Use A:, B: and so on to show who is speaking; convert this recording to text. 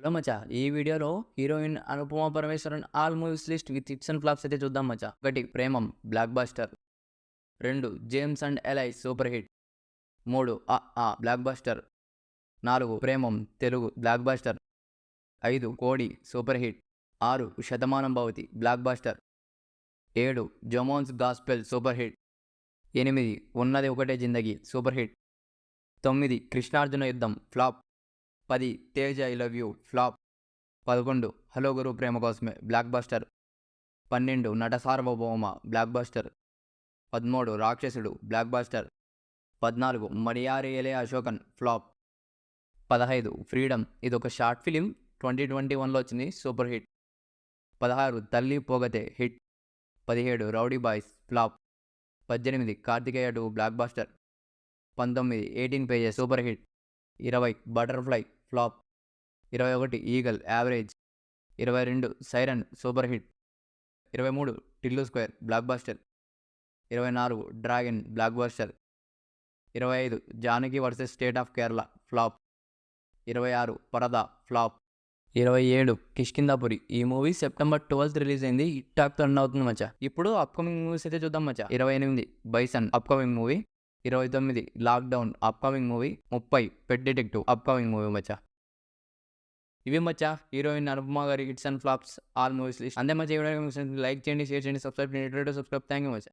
A: Hello మచ్చా! ఈ వీడియోలో heroine Anupama Parameswaran all movies list with hits and flops అయితే చూద్దాం మచ్చా. 1 Premam blockbuster. 2 James and Alice super hit. 3 blockbuster. 4 Premam Telugu blockbuster. 5 Kodi super hit. 6 Shatamanam Bhavati blockbuster. 7 Jomon's gospel super hit. 8 Unnadi Okate Zindagi super hit. 9 Krishnarjuna Yuddham flop. 10 Tej I love you flop. 11 hello Guru Prema కోసమే block buster. 12 నట సార్వభౌమ block buster. 13 Rakshasudu blockbuster. 14 Maniyarayile Ashokan flop. 15 freedom ఇదొక short film 2021లో వచ్చింది super hit. 16 Thalli Pogathey hit. 17 rowdy boys flop. 18 Karthikeya 2 blockbuster. 19 18 pages super hit. 20 butterfly flop. 21 eagle average. 22 siren super hit. 23 Tillu square blockbuster. 24 dragon blockbuster. 25 Janaki versus state of Kerala flop. 26 Paradha flop. 27 Kishkindhapuri. ఈ movie September 12th release అయింది. Hit talk run అవుతుంది మచ్చా. ఇప్పుడు upcoming movies అయితే చూద్దాం మచ్చా. 28 bison upcoming movie. 29 lockdown upcoming movie. 30 పెట్ detective upcoming movie మచ్చా. ఇవి మచ్చా heroine Anupama గారి hits and flops all movies list. అంతే మచ్చా. ఈ వీడియో లైక్ చేయండి, షేర్ చేయండి, సబ్స్క్రైబ్ చేయండి. Thank you Maccha.